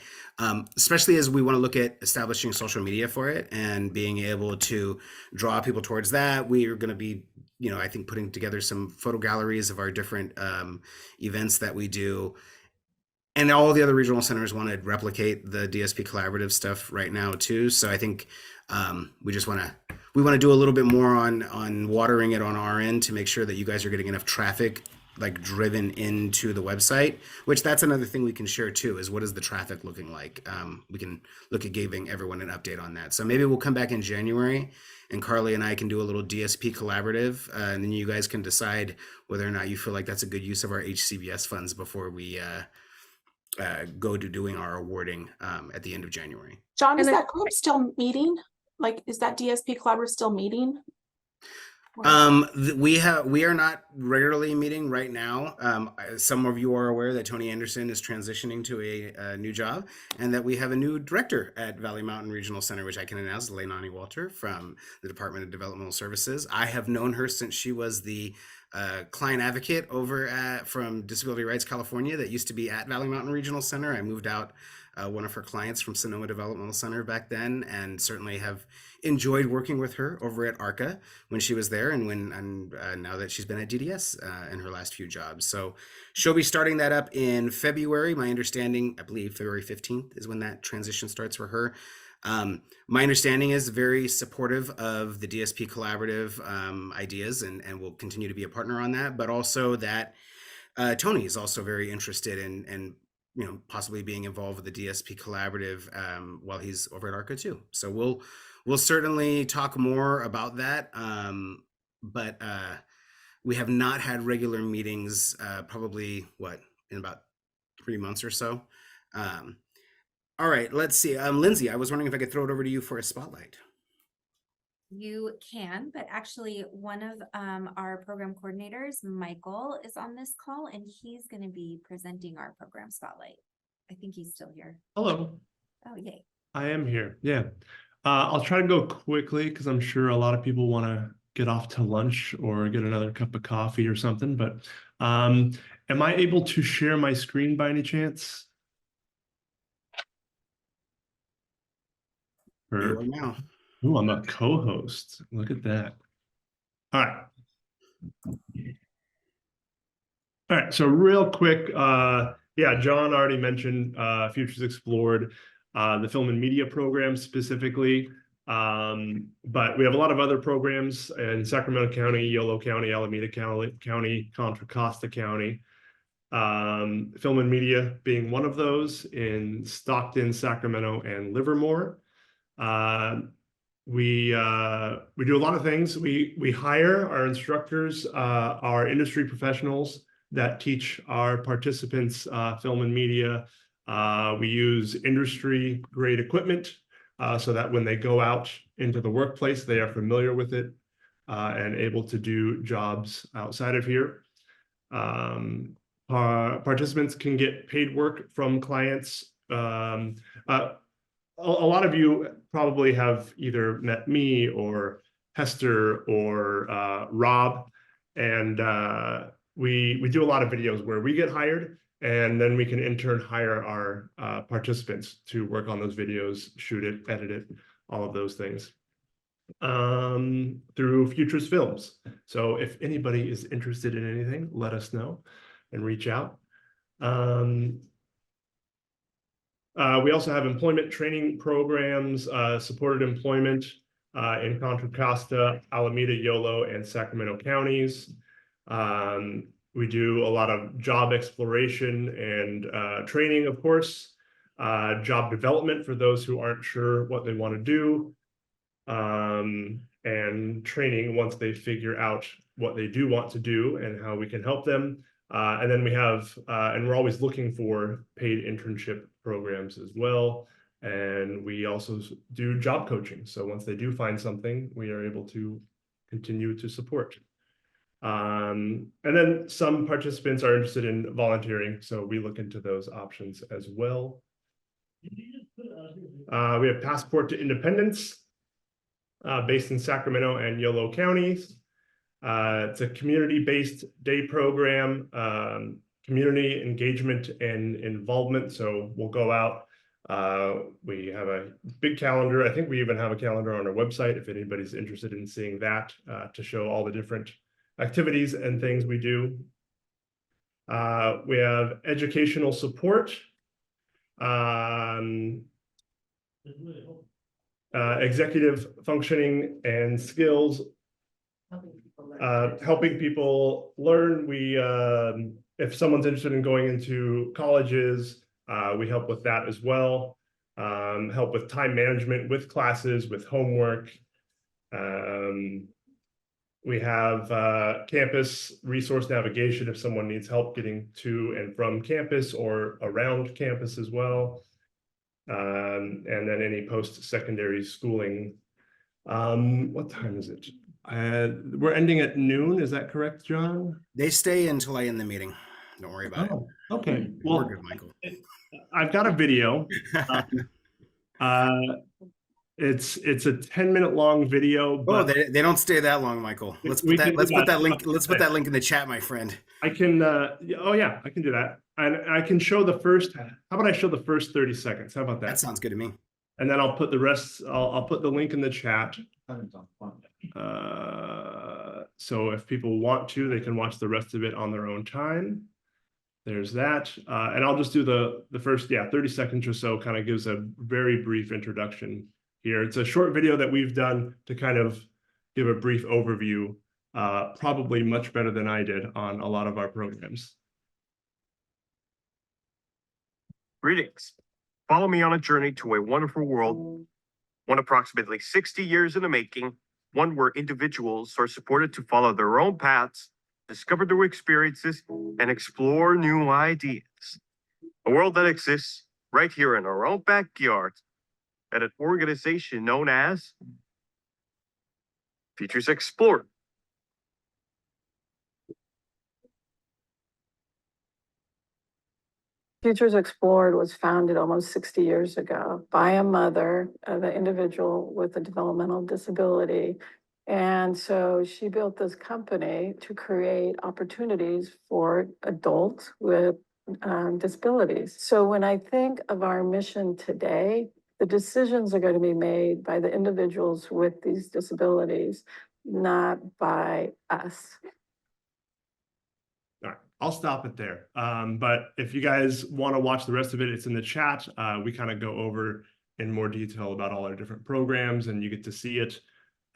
especially as we want to look at establishing social media for it and being able to draw people towards that, we are going to be, I think putting together some photo galleries of our different events that we do. And all the other regional centers want to replicate the DSP Collaborative stuff right now too. So I think we want to do a little bit more on watering it on our end to make sure that you guys are getting enough traffic like driven into the website, which that's another thing we can share too, is what is the traffic looking like? We can look at giving everyone an update on that. So maybe we'll come back in January and Carly and I can do a little DSP Collaborative, and then you guys can decide whether or not you feel like that's a good use of our HCBS funds before we go to doing our awarding at the end of January. John, is And that group still meeting? Like, is that DSP Collaborative still meeting? We are not regularly meeting right now. Some of you are aware that Tony Anderson is transitioning to a new job, and that we have a new director at Valley Mountain Regional Center, which I can announce, Leilani Walter from the Department of Developmental Services. I have known her since she was the client advocate from Disability Rights California that used to be at Valley Mountain Regional Center. I moved out one of her clients from Sonoma Developmental Center back then, and certainly have enjoyed working with her over at ARCA when she was there, and now that she's been at DDS in her last few jobs. So she'll be starting that up in February. My understanding, I believe February 15th is when that transition starts for her. My understanding is very supportive of the DSP Collaborative ideas, and will continue to be a partner on that, but also that Tony is also very interested in possibly being involved with the DSP Collaborative while he's over at ARCA too. So we'll certainly talk more about that. But we have not had regular meetings probably in about 3 months or so. All right, let's see. Lindsay, I was wondering if I could throw it over to you for a spotlight. You can, but actually one of our program coordinators, Michael, is on this call and he's going to be presenting our program spotlight. I think he's still here. Hello. Oh, yay. I am here. Yeah. I'll try to go quickly because I'm sure a lot of people want to get off to lunch or get another cup of coffee or something. But am I able to share my screen by any chance? You are now. Ooh, I'm a co-host. Look at that. All right. All right. So real quick, yeah, John already mentioned Futures Explored, the film and media program specifically. But we have a lot of other programs in Sacramento County, Yolo County, Alameda County, Contra Costa County. Film and media being one of those in Stockton, Sacramento, and Livermore. we do a lot of things. We hire our instructors, our industry professionals that teach our participants film and media. We use industry grade equipment so that when they go out into the workplace, they are familiar with it and able to do jobs outside of here. Participants can get paid work from clients. A lot of you probably have either met me or Hester or Rob, and we do a lot of videos where we get hired, and then we can in turn hire our participants to work on those videos, shoot it, edit it, all of those things through Futures Films. So if anybody is interested in anything, let us know and reach out. We also have employment training programs, supported employment in Contra Costa, Alameda, Yolo, and Sacramento counties. We do a lot of job exploration and training, of course, job development for those who aren't sure what they want to do, and training once they figure out what they do want to do and how we can help them. And then we have, and we're always looking for paid internship programs as well. And we also do job coaching. So once they do find something, we are able to continue to support. And then some participants are interested in volunteering. So we look into those options as well. We have Passport to Independence, based in Sacramento and Yolo counties. It's a community-based day program, community engagement and involvement. So we'll go out. We have a big calendar. I think we even have a calendar on our website if anybody's interested in seeing that, to show all the different activities and things we do. We have educational support, executive functioning and skills, helping people learn. We, if someone's interested in going into colleges, we help with that as well. Help with time management, with classes, with homework. We have campus resource navigation if someone needs help getting to and from campus or around campus as well. And then any post-secondary schooling. What time is it? We're ending at noon. Is that correct, John? They stay until I end the meeting. Don't worry about it. Okay. We're Well, good, Michael. I've got a video. It's a 10-minute long video. Oh, But they don't stay that long, Michael. Let's We put can that do let's put that. that link let's put that link in the chat, my friend. I can. Oh yeah, I can do that. And I can show the first. How about I show the first 30 seconds? How about that? That sounds good to me. And then I'll put the rest. I'll put the link in the chat. So if people want to, they can watch the rest of it on their own time. There's that. And I'll just do the first, 30 seconds or so, kind of gives a very brief introduction here. It's a short video that we've done to kind of give a brief overview, probably much better than I did on a lot of our programs. Greetings. Follow me on a journey to a wonderful world, one approximately 60 years in the making, one where individuals are supported to follow their own paths, discover new experiences, and explore new ideas. A world that exists right here in our own backyard at an organization known as Futures Explored. Futures Explored was founded almost 60 years ago by a mother of an individual with a developmental disability. And so she built this company to create opportunities for adults with disabilities. So when I think of our mission today, the decisions are going to be made by the individuals with these disabilities, not by us. All right, I'll stop it there. But if you guys want to watch the rest of it, it's in the chat. We kind of go over in more detail about all our different programs, and you get to see it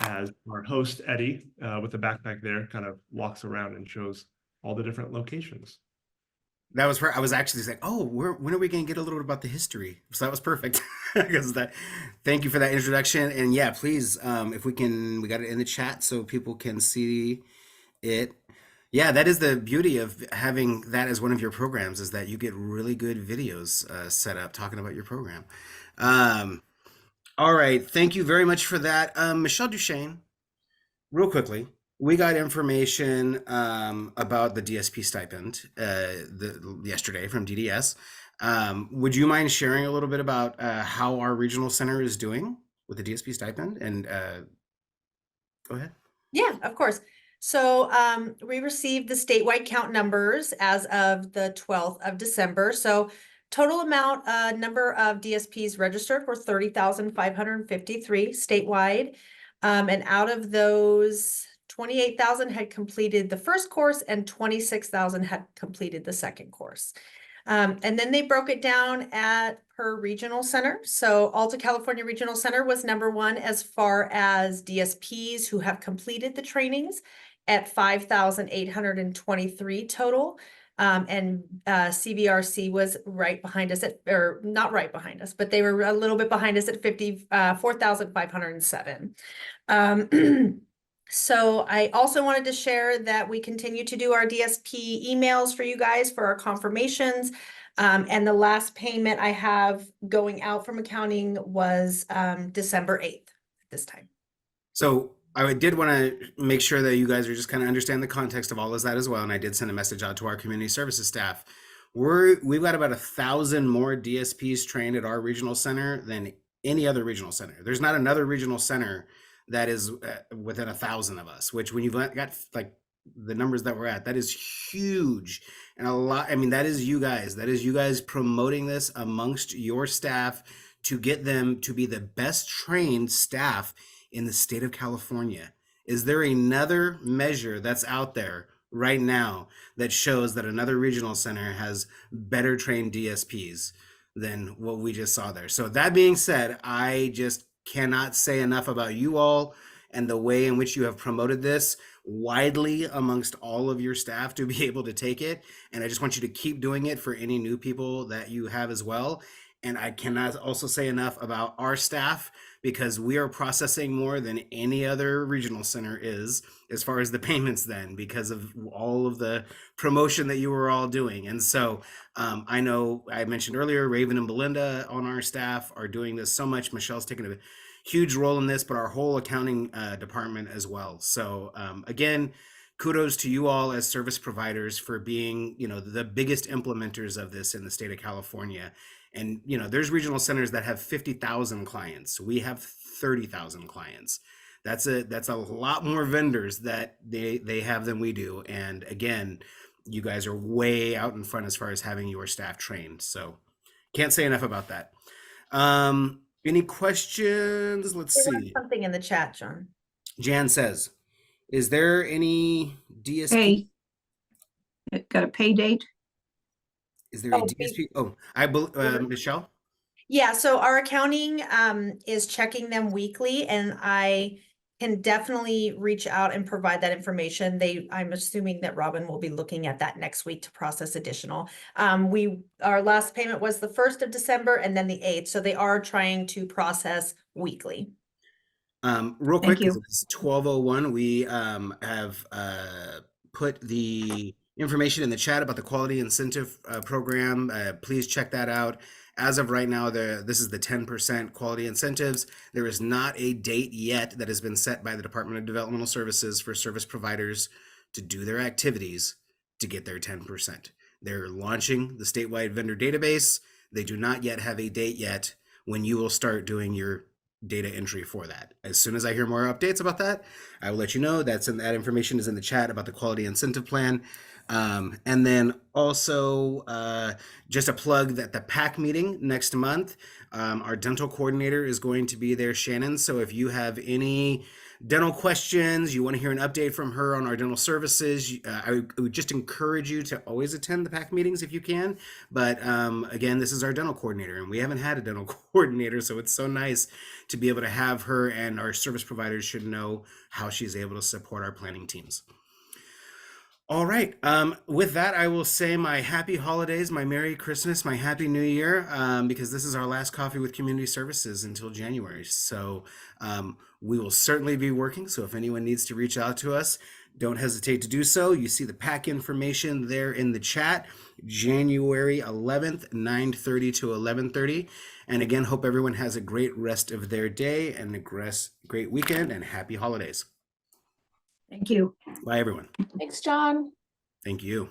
as our host, Eddie, with the backpack there, kind of walks around and shows all the different locations. That was I was actually saying, oh, when are we going to get a little bit about the history? So that was perfect. Because that, thank you for that introduction. And yeah, please, if we can, we got it in the chat so people can see it. Yeah, that is the beauty of having that as one of your programs, is that you get really good videos set up talking about your program. Um, all right, thank you very much for that, Michelle Duchesne. Real quickly, we got information about the DSP stipend yesterday from DDS. Would you mind sharing a little bit about how our regional center is doing with the DSP stipend? And go ahead. Yeah, of course. So we received the statewide count numbers as of the 12th of December. So total amount, number of DSPs registered were 30,553 statewide. And out of those, 28,000 had completed the first course and 26,000 had completed the second course. And then they broke it down at per regional center. So Alta California Regional Center was number one as far as DSPs who have completed the trainings at 5,823 total. And CVRC was right behind us or not right behind us, but they were a little bit behind us at 4,507. So I also wanted to share that we continue to do our DSP emails for you guys for our confirmations. And the last payment I have going out from accounting was December 8th this time. So I did want to make sure that you guys are just kind of understand the context of all of that as well. And I did send a message out to our community services staff. We've got about 1,000 more DSPs trained at our regional center than any other regional center. There's not another regional center that is within 1,000 of us, which when you've got like the numbers that we're at, that is huge. And a lot, I mean, that is you guys promoting this amongst your staff to get them to be the best trained staff in the state of California. Is there another measure that's out there right now that shows that another regional center has better trained DSPs than what we just saw there? So that being said, I just cannot say enough about you all and the way in which you have promoted this widely amongst all of your staff to be able to take it. And I just want you to keep doing it for any new people that you have as well. And I cannot also say enough about our staff, because we are processing more than any other regional center is as far as the payments then, because of all of the promotion that you were all doing. And so I know I mentioned earlier, Raven and Belinda on our staff are doing this so much. Michelle's taken a huge role in this, but our whole accounting department as well. So again, kudos to you all as service providers for being, the biggest implementers of this in the state of California. And, there's regional centers that have 50,000 clients. We have 30,000 clients. That's a lot more vendors that they have than we do. And again, you guys are way out in front as far as having your staff trained. So can't say enough about that. Any questions? Let's see. Something in the chat, John. Jan says, is there any DSP? Got a pay date? Is there a DSP? Oh, Michelle? Yeah, so our accounting is checking them weekly, and I can definitely reach out and provide that information. I'm assuming that Robin will be looking at that next week to process additional. Our last payment was the 1st of December and then the 8th, so they are trying to process weekly. Real quick, it's 12:01. We have put the information in the chat about the quality incentive program. Please check that out. As of right now, this is the 10% quality incentives. There is not a date yet that has been set by the Department of Developmental Services for service providers to do their activities to get their 10%. They're launching the statewide vendor database. They do not yet have a date yet when you will start doing your data entry for that. As soon as I hear more updates about that, I will let you know. That information is in the chat about the quality incentive plan. And then also just a plug that the PAC meeting next month, our dental coordinator is going to be there, Shannon. So if you have any dental questions, you want to hear an update from her on our dental services, I would just encourage you to always attend the PAC meetings if you can. But again, this is our dental coordinator, and we haven't had a dental coordinator, so it's so nice to be able to have her, and our service providers should know how she's able to support our planning teams. All right. With that, I will say my happy holidays, my Merry Christmas, my Happy New Year, because this is our last Coffee with Community Services until January. So we will certainly be working. So if anyone needs to reach out to us, don't hesitate to do so. You see the PAC information there in the chat, January 11th, 9:30 to 11:30. And again, hope everyone has a great rest of their day and a great weekend and happy holidays. Thank you. Bye, everyone. Thanks, John. Thank you.